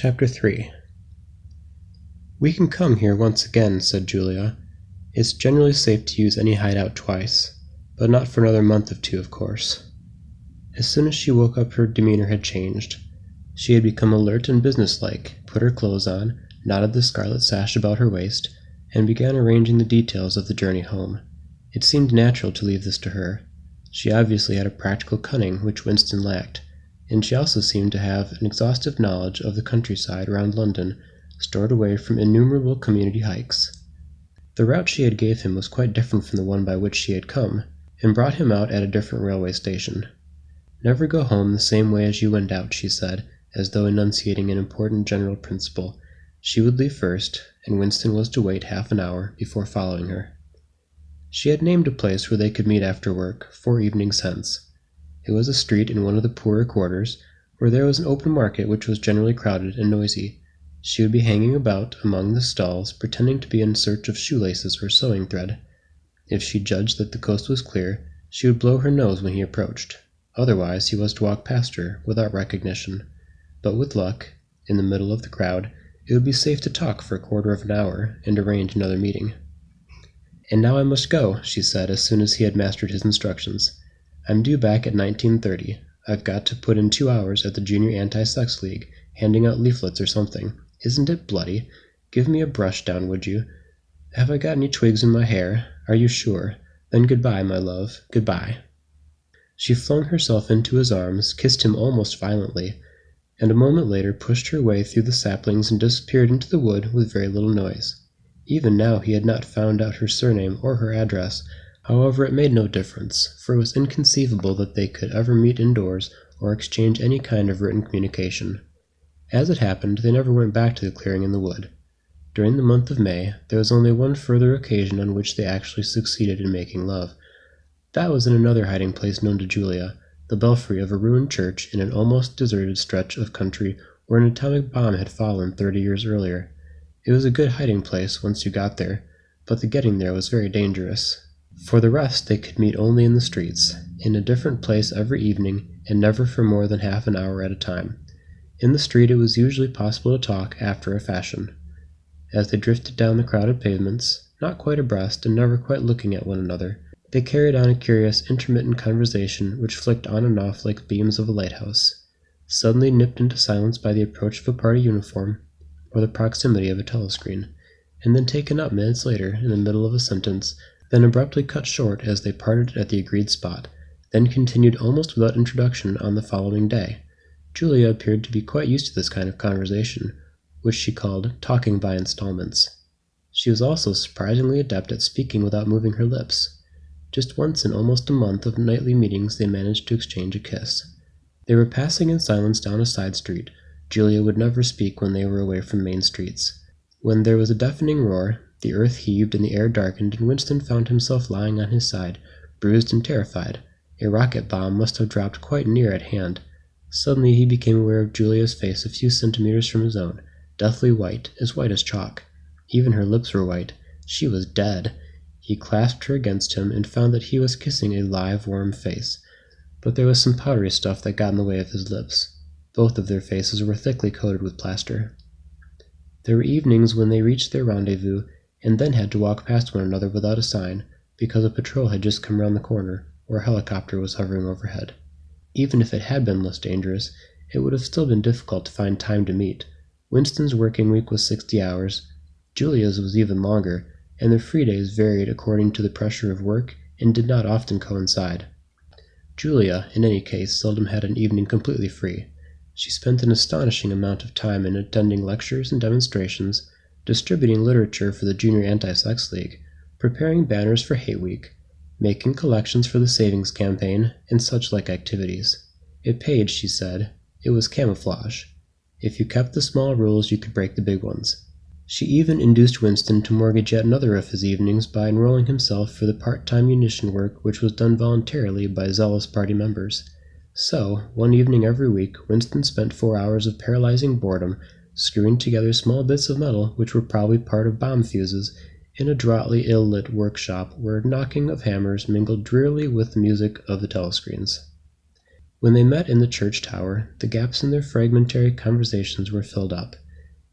Chapter 3. "We can come here once again," said Julia. "It's generally safe to use any hideout twice, but not for another month or two, of course." As soon as she woke up her demeanor had changed. She had become alert and businesslike, put her clothes on, knotted the scarlet sash about her waist, and began arranging the details of the journey home. It seemed natural to leave this to her. She obviously had a practical cunning which Winston lacked, and she also seemed to have an exhaustive knowledge of the countryside around London, stored away from innumerable community hikes. The route she had gave him was quite different from the one by which she had come, and brought him out at a different railway station. "Never go home the same way as you went out," she said, as though enunciating an important general principle. She would leave first, and Winston was to wait half an hour before following her. She had named a place where they could meet after work, 4 evenings hence. It was a street in one of the poorer quarters, where there was an open market which was generally crowded and noisy. She would be hanging about among the stalls, pretending to be in search of shoelaces or sewing thread. If she judged that the coast was clear, she would blow her nose when he approached. Otherwise he was to walk past her, without recognition. But with luck, in the middle of the crowd, it would be safe to talk for a quarter of an hour, and arrange another meeting. "And now I must go," she said as soon as he had mastered his instructions. "I'm due back at 19:30. I've got to put in 2 hours at the Junior Anti-Sex League, handing out leaflets or something. Isn't it bloody? Give me a brush down, would you? Have I got any twigs in my hair? Are you sure? Then goodbye, my love, goodbye." She flung herself into his arms, kissed him almost violently, and a moment later pushed her way through the saplings and disappeared into the wood with very little noise. Even now he had not found out her surname or her address. However, it made no difference, for it was inconceivable that they could ever meet indoors or exchange any kind of written communication. As it happened, they never went back to the clearing in the wood. During the month of May, there was only one further occasion on which they actually succeeded in making love. That was in another hiding place known to Julia, the belfry of a ruined church in an almost deserted stretch of country where an atomic bomb had fallen 30 years earlier. It was a good hiding place once you got there, but the getting there was very dangerous. For the rest, they could meet only in the streets, in a different place every evening, and never for more than half an hour at a time. In the street it was usually possible to talk after a fashion. As they drifted down the crowded pavements, not quite abreast and never quite looking at one another, they carried on a curious, intermittent conversation which flicked on and off like beams of a lighthouse, suddenly nipped into silence by the approach of a party uniform, or the proximity of a telescreen, and then taken up minutes later in the middle of a sentence, then abruptly cut short as they parted at the agreed spot, then continued almost without introduction on the following day. Julia appeared to be quite used to this kind of conversation, which she called talking by installments. She was also surprisingly adept at speaking without moving her lips. Just once in almost a month of nightly meetings they managed to exchange a kiss. They were passing in silence down a side street. Julia would never speak when they were away from main streets. When there was a deafening roar, the earth heaved and the air darkened, and Winston found himself lying on his side, bruised and terrified. A rocket bomb must have dropped quite near at hand. Suddenly he became aware of Julia's face a few centimeters from his own, deathly white as chalk. Even her lips were white. She was dead. He clasped her against him and found that he was kissing a live, warm face, but there was some powdery stuff that got in the way of his lips. Both of their faces were thickly coated with plaster. There were evenings when they reached their rendezvous and then had to walk past one another without a sign, because a patrol had just come round the corner, or a helicopter was hovering overhead. Even if it had been less dangerous, it would have still been difficult to find time to meet. Winston's working week was 60 hours. Julia's was even longer, and their free days varied according to the pressure of work and did not often coincide. Julia, in any case, seldom had an evening completely free. She spent an astonishing amount of time in attending lectures and demonstrations, distributing literature for the Junior Anti-Sex League, preparing banners for Hate Week, making collections for the Savings Campaign, and such like activities. It paid, she said. It was camouflage. If you kept the small rules, you could break the big ones. She even induced Winston to mortgage yet another of his evenings by enrolling himself for the part-time munition work which was done voluntarily by zealous party members. So, one evening every week, Winston spent 4 hours of paralyzing boredom screwing together small bits of metal which were probably part of bomb fuses in a draughty ill-lit workshop where knocking of hammers mingled drearily with the music of the telescreens. When they met in the church tower, the gaps in their fragmentary conversations were filled up.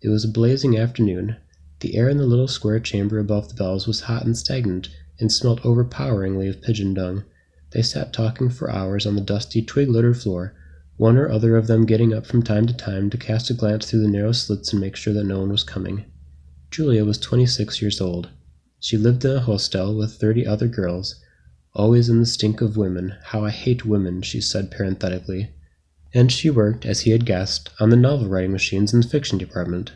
It was a blazing afternoon. The air in the little square chamber above the bells was hot and stagnant, and smelt overpoweringly of pigeon dung. They sat talking for hours on the dusty, twig-littered floor, one or other of them getting up from time to time to cast a glance through the narrow slits and make sure that no one was coming. Julia was 26 years old. She lived in a hostel with 30 other girls, always in the stink of women. How I hate women, she said parenthetically. And she worked, as he had guessed, on the novel-writing machines in the fiction department.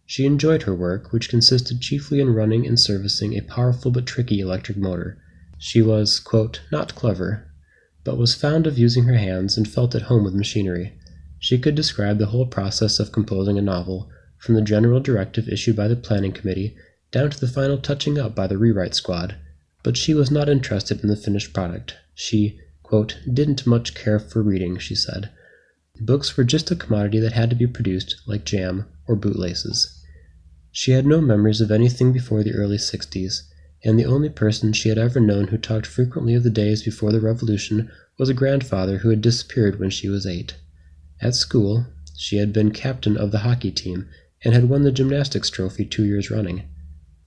She enjoyed her work, which consisted chiefly in running and servicing a powerful but tricky electric motor. She was, quote, not clever, but was fond of using her hands and felt at home with machinery. She could describe the whole process of composing a novel, from the general directive issued by the planning committee down to the final touching up by the rewrite squad, but she was not interested in the finished product. She, quote, didn't much care for reading, she said. Books were just a commodity that had to be produced, like jam or bootlaces. She had no memories of anything before the early 60s, and the only person she had ever known who talked frequently of the days before the Revolution was a grandfather who had disappeared when she was 8. At school, she had been captain of the hockey team and had won the gymnastics trophy 2 years running.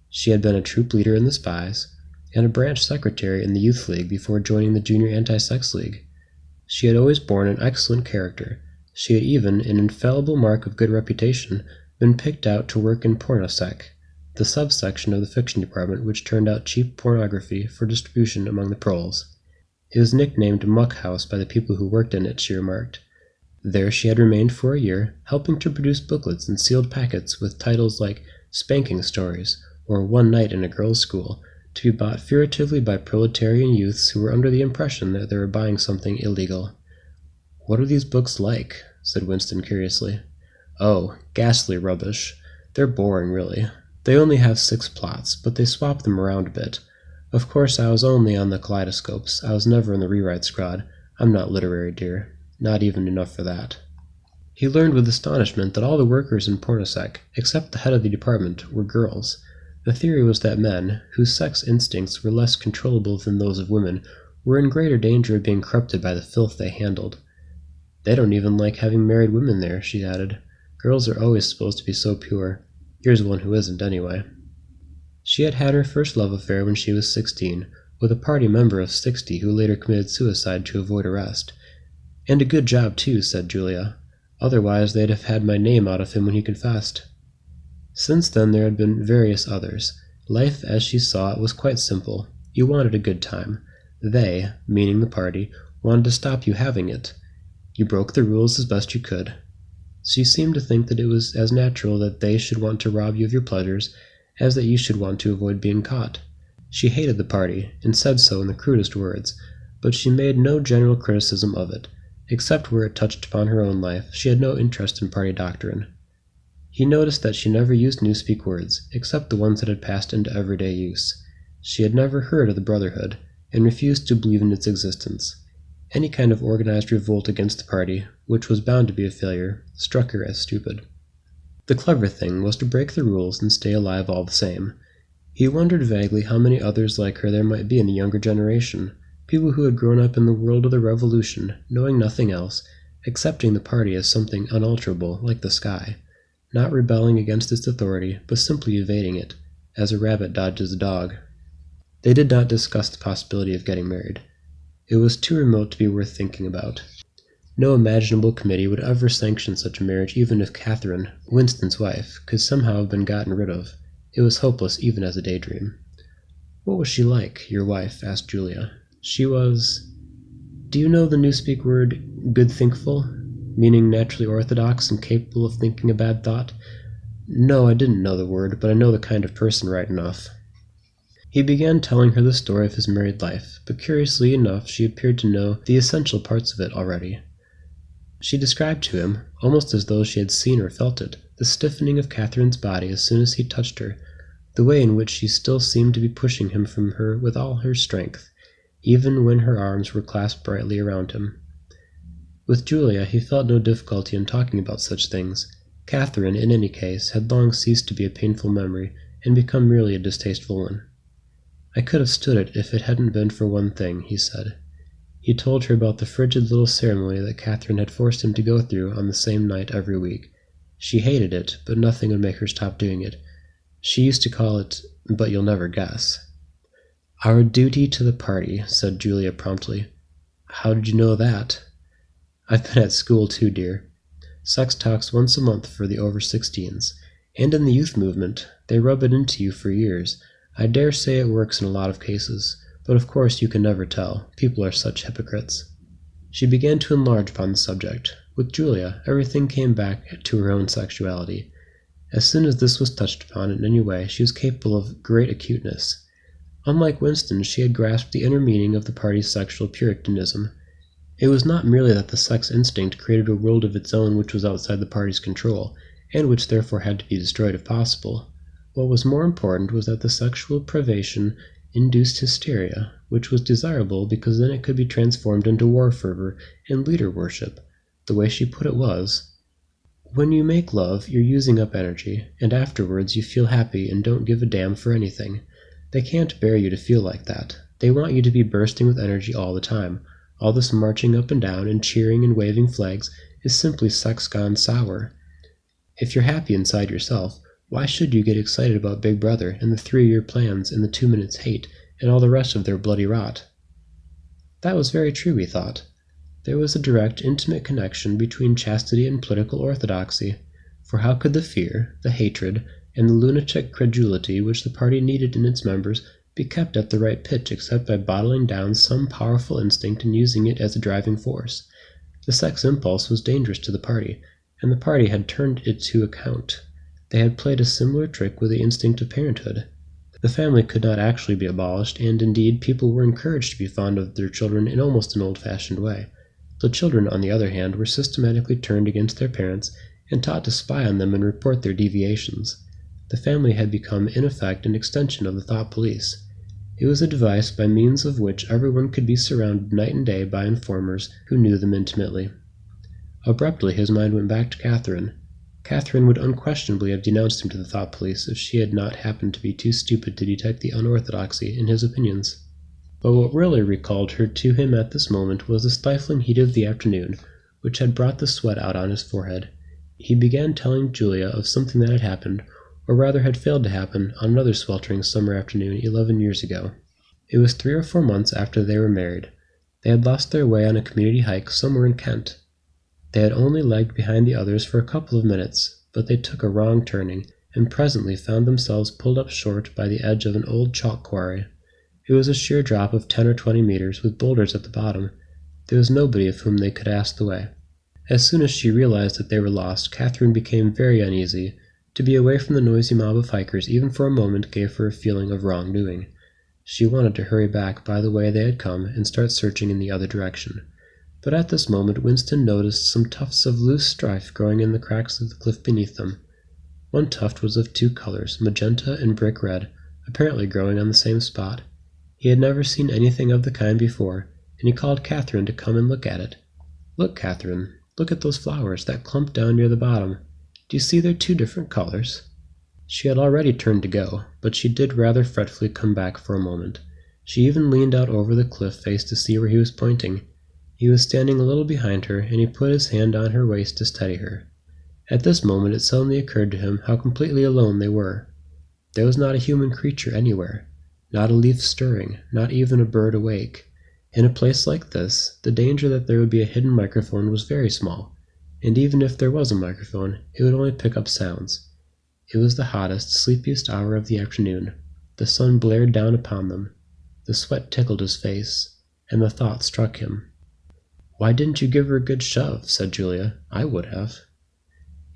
She had been a troop leader in the Spies and a branch secretary in the Youth League before joining the Junior Anti-Sex League. She had always borne an excellent character. She had even, an infallible mark of good reputation, been picked out to work in Pornosec, the subsection of the fiction department which turned out cheap pornography for distribution among the proles. It was nicknamed Muck House by the people who worked in it, she remarked. There she had remained for a year, helping to produce booklets in sealed packets with titles like Spanking Stories or One Night in a Girls' School, to be bought furtively by proletarian youths who were under the impression that they were buying something illegal. "What are these books like?" said Winston curiously. "Oh, ghastly rubbish. They're boring, really. They only have 6 plots, but they swap them around a bit. Of course, I was only on the kaleidoscopes. I was never in the rewrite squad. I'm not literary, dear. Not even enough for that." He learned with astonishment that all the workers in Pornosec, except the head of the department, were girls. The theory was that men, whose sex instincts were less controllable than those of women, were in greater danger of being corrupted by the filth they handled. "They don't even like having married women there," she added. "Girls are always supposed to be so pure. Here's one who isn't, anyway." She had had her first love affair when she was 16, with a party member of 60 who later committed suicide to avoid arrest. "And a good job, too," said Julia. "Otherwise they'd have had my name out of him when he confessed." Since then there had been various others. Life as she saw it was quite simple. You wanted a good time. They, meaning the party, wanted to stop you having it. You broke the rules as best you could. She seemed to think that it was as natural that they should want to rob you of your pleasures as that you should want to avoid being caught. She hated the party, and said so in the crudest words, but she made no general criticism of it. Except where it touched upon her own life, she had no interest in party doctrine. He noticed that she never used newspeak words, except the ones that had passed into everyday use. She had never heard of the Brotherhood, and refused to believe in its existence. Any kind of organized revolt against the party, which was bound to be a failure, struck her as stupid. The clever thing was to break the rules and stay alive all the same. He wondered vaguely how many others like her there might be in the younger generation, people who had grown up in the world of the Revolution, knowing nothing else, accepting the party as something unalterable, like the sky, not rebelling against its authority, but simply evading it, as a rabbit dodges a dog. They did not discuss the possibility of getting married. It was too remote to be worth thinking about. No imaginable committee would ever sanction such a marriage, even if Catherine, Winston's wife, could somehow have been gotten rid of. It was hopeless even as a daydream. "What was she like, your wife?" asked Julia. "She was— Do you know the newspeak word good-thinkful, meaning naturally orthodox and capable of thinking a bad thought?" "No, I didn't know the word, but I know the kind of person right enough." He began telling her the story of his married life, but curiously enough she appeared to know the essential parts of it already. She described to him, almost as though she had seen or felt it, the stiffening of Catherine's body as soon as he touched her, the way in which she still seemed to be pushing him from her with all her strength, even when her arms were clasped brightly around him. With Julia he felt no difficulty in talking about such things. Catherine, in any case, had long ceased to be a painful memory and become merely a distasteful one. "I could have stood it if it hadn't been for one thing," he said. He told her about the frigid little ceremony that Catherine had forced him to go through on the same night every week. She hated it, but nothing would make her stop doing it. She used to call it, but you'll never guess. "Our duty to the party," said Julia promptly. "How did you know that?" "I've been at school too, dear. Sex talks once a month for the over-16s. And in the youth movement. They rub it into you for years. I dare say it works in a lot of cases. But of course you can never tell. People are such hypocrites." She began to enlarge upon the subject. With Julia, everything came back to her own sexuality. As soon as this was touched upon in any way, she was capable of great acuteness. Unlike Winston, she had grasped the inner meaning of the party's sexual puritanism. It was not merely that the sex instinct created a world of its own which was outside the party's control, and which therefore had to be destroyed if possible. What was more important was that the sexual privation induced hysteria, which was desirable because then it could be transformed into war fervor and leader worship. The way she put it was, "When you make love, you're using up energy, and afterwards you feel happy and don't give a damn for anything. They can't bear you to feel like that. They want you to be bursting with energy all the time. All this marching up and down and cheering and waving flags is simply sex gone sour. If you're happy inside yourself, why should you get excited about Big Brother and the 3-year plans and the 2 minutes hate and all the rest of their bloody rot?" That was very true, he thought. There was a direct, intimate connection between chastity and political orthodoxy, for how could the fear, the hatred, and the lunatic credulity which the party needed in its members be kept at the right pitch except by bottling down some powerful instinct and using it as a driving force? The sex impulse was dangerous to the party, and the party had turned it to account. They had played a similar trick with the instinct of parenthood. The family could not actually be abolished, and indeed people were encouraged to be fond of their children in almost an old-fashioned way. The children, on the other hand, were systematically turned against their parents and taught to spy on them and report their deviations. The family had become, in effect, an extension of the thought police. It was a device by means of which everyone could be surrounded night and day by informers who knew them intimately. Abruptly his mind went back to Catherine. Catherine would unquestionably have denounced him to the thought police if she had not happened to be too stupid to detect the unorthodoxy in his opinions. But what really recalled her to him at this moment was the stifling heat of the afternoon, which had brought the sweat out on his forehead. He began telling Julia of something that had happened, or rather had failed to happen, on another sweltering summer afternoon 11 years ago. It was 3 or 4 months after they were married. They had lost their way on a community hike somewhere in Kent. They had only lagged behind the others for a couple of minutes, but they took a wrong turning, and presently found themselves pulled up short by the edge of an old chalk quarry. It was a sheer drop of 10 or 20 meters, with boulders at the bottom. There was nobody of whom they could ask the way. As soon as she realized that they were lost, Catherine became very uneasy. To be away from the noisy mob of hikers even for a moment gave her a feeling of wrongdoing. She wanted to hurry back by the way they had come and start searching in the other direction. But at this moment Winston noticed some tufts of loose strife growing in the cracks of the cliff beneath them. One tuft was of 2 colors, magenta and brick red, apparently growing on the same spot. He had never seen anything of the kind before, and he called Catherine to come and look at it. "Look, Catherine, look at those flowers, that clump down near the bottom. Do you see they're 2 different colors?" She had already turned to go, but she did rather fretfully come back for a moment. She even leaned out over the cliff face to see where he was pointing. He was standing a little behind her, and he put his hand on her waist to steady her. At this moment it suddenly occurred to him how completely alone they were. There was not a human creature anywhere, not a leaf stirring, not even a bird awake. In a place like this, the danger that there would be a hidden microphone was very small, and even if there was a microphone, it would only pick up sounds. It was the hottest, sleepiest hour of the afternoon. The sun blared down upon them. The sweat tickled his face, and the thought struck him. "Why didn't you give her a good shove?" said Julia. "I would have."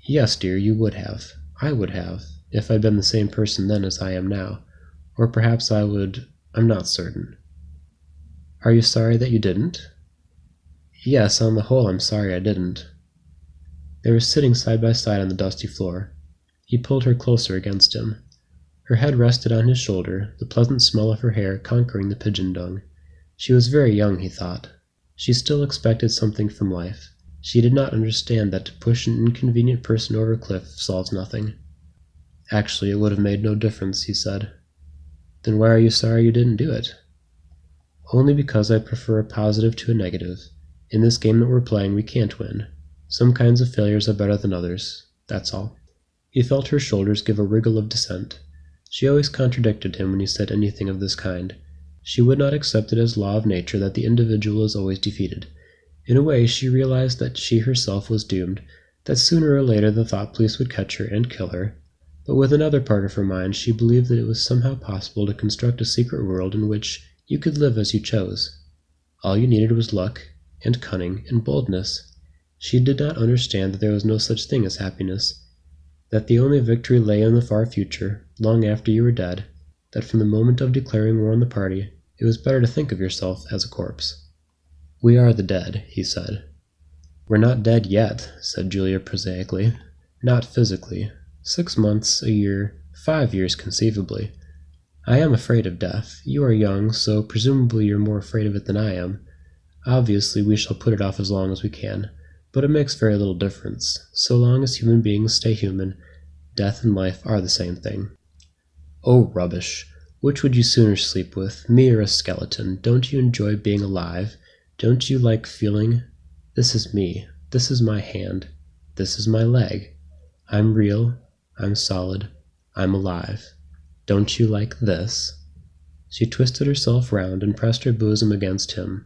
"Yes, dear, you would have. I would have, if I'd been the same person then as I am now. Or perhaps I would. I'm not certain." "Are you sorry that you didn't?" "Yes, on the whole I'm sorry I didn't." They were sitting side by side on the dusty floor. He pulled her closer against him. Her head rested on his shoulder, the pleasant smell of her hair conquering the pigeon dung. She was very young, he thought. She still expected something from life. She did not understand that to push an inconvenient person over a cliff solves nothing. "Actually, it would have made no difference," he said. "Then why are you sorry you didn't do it?" Only because I prefer a positive to a negative. In this game that we're playing, we can't win. Some kinds of failures are better than others. That's all." He felt her shoulders give a wriggle of dissent. She always contradicted him when he said anything of this kind. She would not accept it as law of nature that the individual is always defeated. In a way, she realized that she herself was doomed, that sooner or later the thought police would catch her and kill her. But with another part of her mind, she believed that it was somehow possible to construct a secret world in which you could live as you chose. All you needed was luck, and cunning, and boldness. She did not understand that there was no such thing as happiness, that the only victory lay in the far future, long after you were dead, that from the moment of declaring war on the party, it was better to think of yourself as a corpse. "We are the dead," he said. "We're not dead yet," said Julia prosaically. "Not physically. 6 months, a year, 5 years conceivably. I am afraid of death. You are young, so presumably you're more afraid of it than I am. Obviously we shall put it off as long as we can, but it makes very little difference. So long as human beings stay human, death and life are the same thing." "Oh, rubbish. Which would you sooner sleep with, me or a skeleton? Don't you enjoy being alive? Don't you like feeling? This is me. This is my hand. This is my leg. I'm real. I'm solid. I'm alive. Don't you like this?" She twisted herself round and pressed her bosom against him.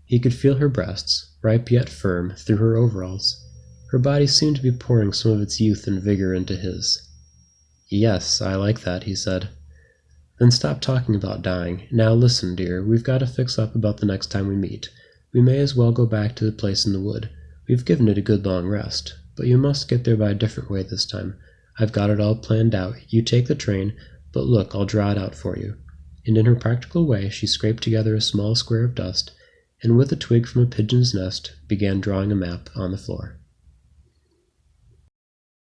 He could feel her breasts, ripe yet firm, through her overalls. Her body seemed to be pouring some of its youth and vigor into his. "Yes, I like that," he said. "Then stop talking about dying. Now listen, dear, we've got to fix up about the next time we meet. We may as well go back to the place in the wood. We've given it a good long rest. But you must get there by a different way this time. I've got it all planned out. You take the train, but look, I'll draw it out for you." And in her practical way she scraped together a small square of dust, and with a twig from a pigeon's nest began drawing a map on the floor.